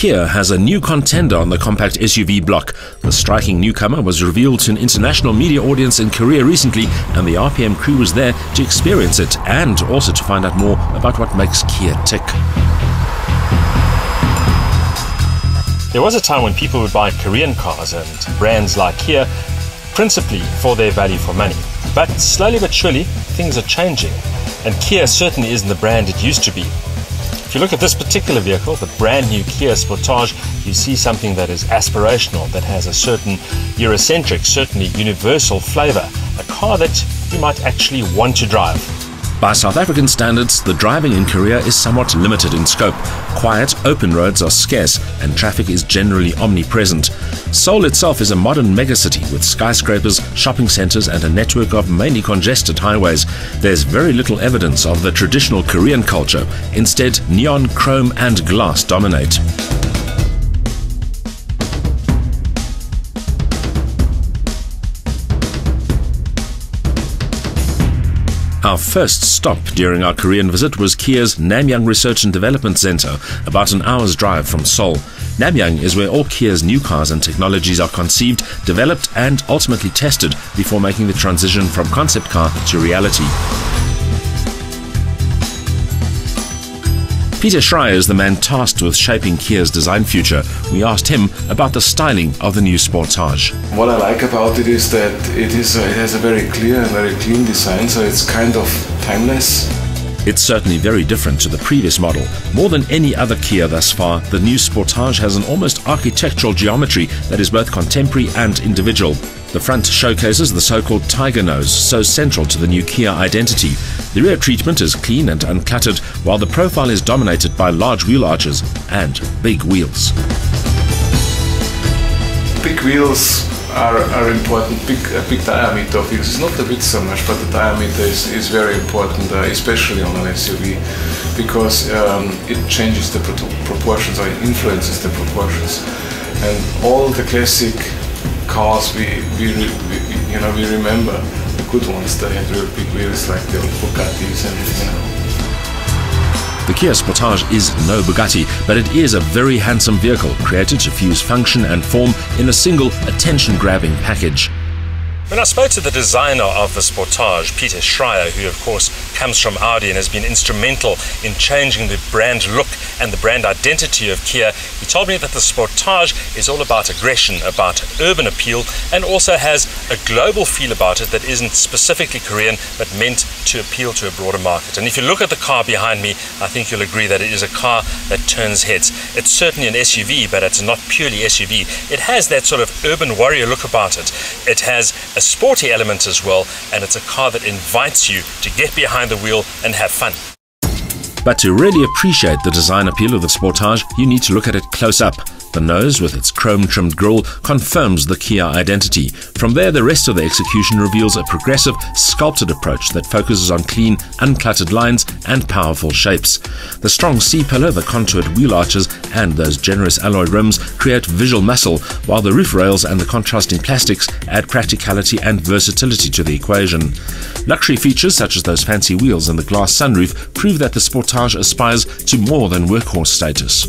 Kia has a new contender on the compact SUV block. The striking newcomer was revealed to an international media audience in Korea recently, and the RPM crew was there to experience it and also to find out more about what makes Kia tick. There was a time when people would buy Korean cars and brands like Kia principally for their value for money. But slowly but surely, things are changing, and Kia certainly isn't the brand it used to be. If you look at this particular vehicle, the brand new Kia Sportage, you see something that is aspirational, that has a certain Eurocentric, certainly universal flavour, a car that you might actually want to drive. By South African standards, the driving in Korea is somewhat limited in scope. Quiet, open roads are scarce and traffic is generally omnipresent. Seoul itself is a modern megacity with skyscrapers, shopping centres and a network of mainly congested highways. There's very little evidence of the traditional Korean culture. Instead, neon, chrome and glass dominate. Our first stop during our Korean visit was Kia's Namyang Research and Development Center, about an hour's drive from Seoul. Namyang is where all Kia's new cars and technologies are conceived, developed and ultimately tested before making the transition from concept car to reality. Peter Schreier is the man tasked with shaping Kia's design future. We asked him about the styling of the new Sportage. What I like about it is that it has a very clear and very clean design, so it's kind of timeless. It's certainly very different to the previous model. More than any other Kia thus far, the new Sportage has an almost architectural geometry that is both contemporary and individual. The front showcases the so-called tiger nose, so central to the new Kia identity. The rear treatment is clean and uncluttered, while the profile is dominated by large wheel arches and big wheels. Big wheels are important. Big diameter of wheels. It's not the width so much, but the diameter is very important, especially on an SUV, because it changes the proportions or influences the proportions. And all the classic cars we remember, the good ones, they had real big wheels like the old Bugattis and The Kia Sportage is no Bugatti, but it is a very handsome vehicle created to fuse function and form in a single attention-grabbing package. When I spoke to the designer of the Sportage, Peter Schreier, who of course comes from Audi and has been instrumental in changing the brand look and the brand identity of Kia, he told me that the Sportage is all about aggression, about urban appeal, and also has a global feel about it that isn't specifically Korean but meant to appeal to a broader market. And if you look at the car behind me, I think you'll agree that it is a car that turns heads. It's certainly an SUV, but it's not purely SUV. It has that sort of urban warrior look about it. It has a sporty element as well, and it's a car that invites you to get behind the wheel and have fun. But to really appreciate the design appeal of the Sportage, you need to look at it close up. The nose, with its chrome-trimmed grille, confirms the Kia identity. From there, the rest of the execution reveals a progressive, sculpted approach that focuses on clean, uncluttered lines and powerful shapes. The strong C-pillar, the contoured wheel arches and those generous alloy rims create visual muscle, while the roof rails and the contrasting plastics add practicality and versatility to the equation. Luxury features such as those fancy wheels and the glass sunroof prove that the Sportage aspires to more than workhorse status.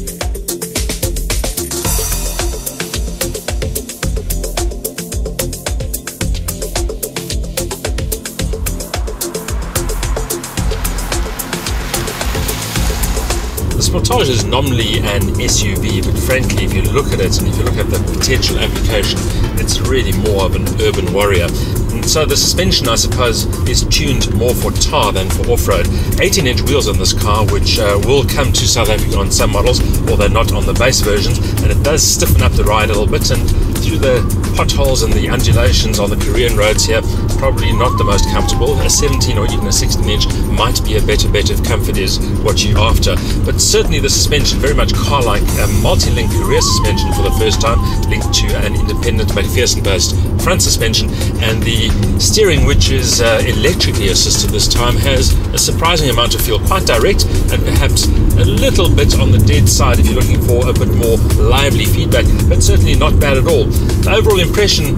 The Sportage is nominally an SUV, but frankly, if you look at it and if you look at the potential application, it's really more of an urban warrior. And so the suspension, I suppose, is tuned more for tar than for off-road. 18-inch wheels on this car, which will come to South Africa on some models, although not on the base versions, and it does stiffen up the ride a little bit, and through the potholes and the undulations on the Korean roads here, probably not the most comfortable. A 17 or even a 16-inch might be a better bet if comfort is what you're after. But certainly the suspension, very much car-like, a multi-link rear suspension for the first time, linked to an independent McPherson-based front suspension, and the steering, which is electrically assisted this time, has a surprising amount of feel, quite direct and perhaps a little bit on the dead side if you're looking for a bit more lively feedback, but certainly not bad at all. The overall impression,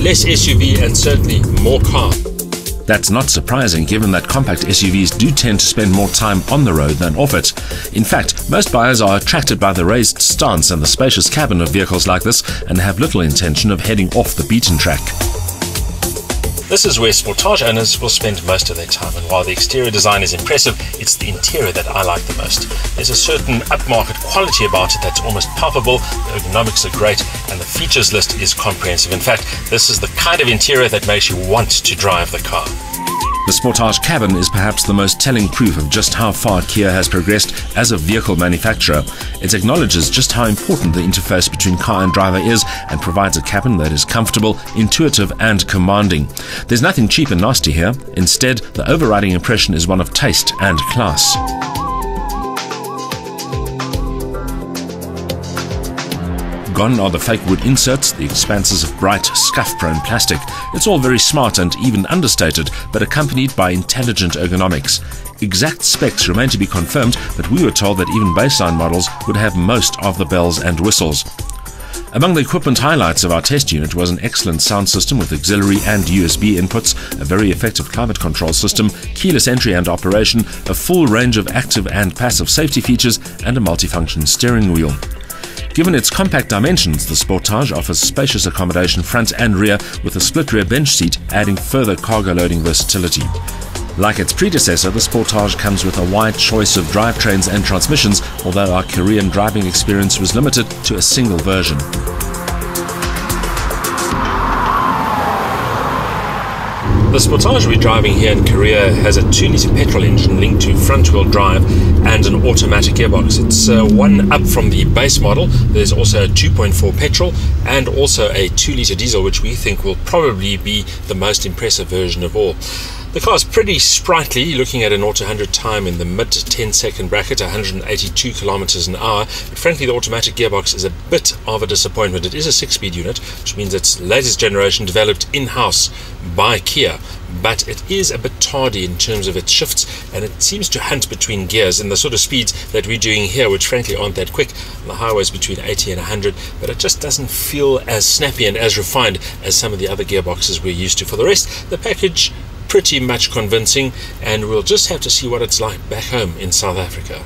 less SUV and certainly more car. That's not surprising given that compact SUVs do tend to spend more time on the road than off it. In fact, most buyers are attracted by the raised stance and the spacious cabin of vehicles like this and have little intention of heading off the beaten track. This is where Sportage owners will spend most of their time, and while the exterior design is impressive, it's the interior that I like the most. There's a certain upmarket quality about it that's almost palpable, the ergonomics are great, and the features list is comprehensive. In fact, this is the kind of interior that makes you want to drive the car. The Sportage cabin is perhaps the most telling proof of just how far Kia has progressed as a vehicle manufacturer. It acknowledges just how important the interface between car and driver is and provides a cabin that is comfortable, intuitive and commanding. There's nothing cheap and nasty here. Instead, the overriding impression is one of taste and class. Gone are the fake wood inserts, the expanses of bright, scuff-prone plastic. It's all very smart and even understated, but accompanied by intelligent ergonomics. Exact specs remain to be confirmed, but we were told that even baseline models would have most of the bells and whistles. Among the equipment highlights of our test unit was an excellent sound system with auxiliary and USB inputs, a very effective climate control system, keyless entry and operation, a full range of active and passive safety features, and a multifunction steering wheel. Given its compact dimensions, the Sportage offers spacious accommodation front and rear with a split rear bench seat, adding further cargo loading versatility. Like its predecessor, the Sportage comes with a wide choice of drivetrains and transmissions, although our Korean driving experience was limited to a single version. The Sportage we're driving here in Korea has a 2-litre petrol engine linked to front-wheel drive and an automatic gearbox. It's one up from the base model. There's also a 2.4 petrol and also a 2-litre diesel, which we think will probably be the most impressive version of all. The car is pretty sprightly, looking at an 0-100 time in the mid-10-second bracket, 182 kilometers an hour. But frankly, the automatic gearbox is a bit of a disappointment. It is a 6-speed unit, which means it's latest generation, developed in-house by Kia. But it is a bit tardy in terms of its shifts, and it seems to hunt between gears and the sort of speeds that we're doing here, which frankly aren't that quick. On the highways between 80 and 100, but it just doesn't feel as snappy and as refined as some of the other gearboxes we're used to. For the rest, the package pretty much convincing, and we'll just have to see what it's like back home in South Africa.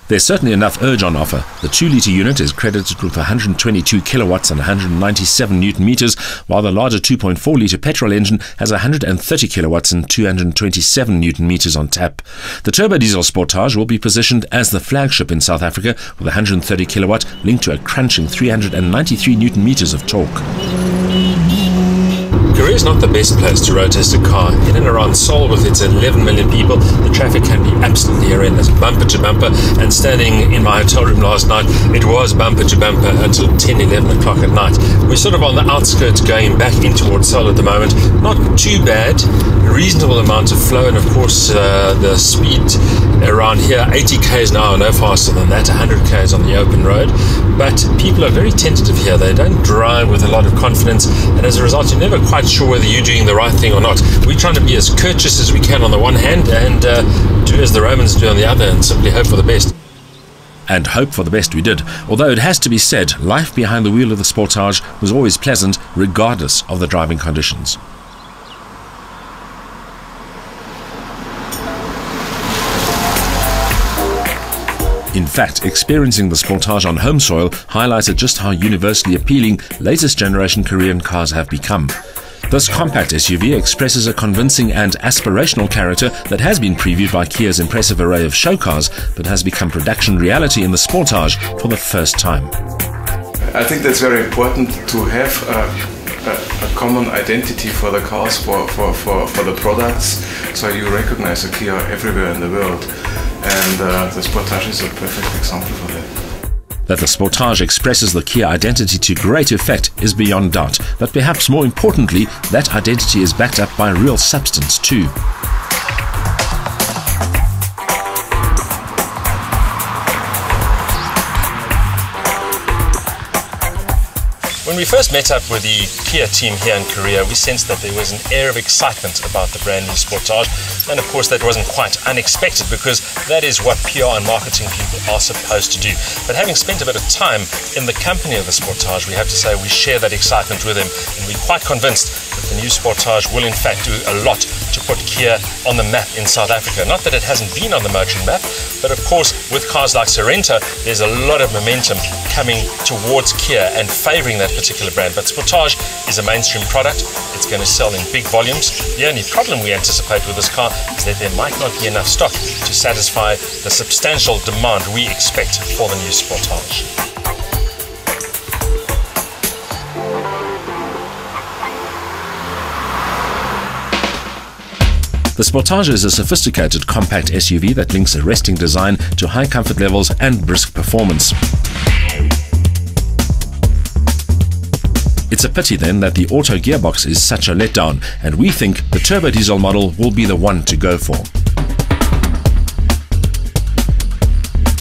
There's certainly enough urge on offer. The 2-litre unit is credited with 122 kilowatts and 197 newton meters, while the larger 2.4-litre petrol engine has 130 kilowatts and 227 newton meters on tap. The turbo diesel Sportage will be positioned as the flagship in South Africa with 130 kilowatt linked to a crunching 393 newton meters of torque. Korea is not the best place to road test a car. In and around Seoul, with its 11 million people, the traffic can be absolutely horrendous, bumper to bumper. And standing in my hotel room last night, it was bumper to bumper until 10, 11 o'clock at night. We're sort of on the outskirts going back in towards Seoul at the moment. Not too bad, a reasonable amount of flow, and of course the speed around here, 80 k's an hour, no faster than that, 100 k's on the open road. But people are very tentative here. They don't drive with a lot of confidence, and as a result, you're never quite sure whether you're doing the right thing or not. We're trying to be as courteous as we can on the one hand and do as the Romans do on the other, and simply hope for the best. And hope for the best we did, although it has to be said, life behind the wheel of the Sportage was always pleasant regardless of the driving conditions. In fact, experiencing the Sportage on home soil highlighted just how universally appealing latest generation Korean cars have become. This compact SUV expresses a convincing and aspirational character that has been previewed by Kia's impressive array of show cars, but has become production reality in the Sportage for the first time. I think that's very important to have a common identity for the cars, for the products, so you recognize a Kia everywhere in the world. And the Sportage is a perfect example for that. That the Sportage expresses the Kia identity to great effect is beyond doubt, but perhaps more importantly, that identity is backed up by real substance too. When we first met up with the Kia team here in Korea, we sensed that there was an air of excitement about the brand new Sportage, and of course that wasn't quite unexpected because that is what PR and marketing people are supposed to do. But having spent a bit of time in the company of the Sportage, we have to say we share that excitement with them, and we're quite convinced that the new Sportage will in fact do a lot to put Kia on the map in South Africa. Not that it hasn't been on the motoring map, but of course with cars like Sorento, there's a lot of momentum coming towards Kia and favouring that particular brand. But Sportage is a mainstream product. It's going to sell in big volumes. The only problem we anticipate with this car is that there might not be enough stock to satisfy the substantial demand we expect for the new Sportage. The Sportage is a sophisticated compact SUV that links a resting design to high comfort levels and brisk performance. It's a pity then that the auto gearbox is such a letdown, and we think the turbo diesel model will be the one to go for.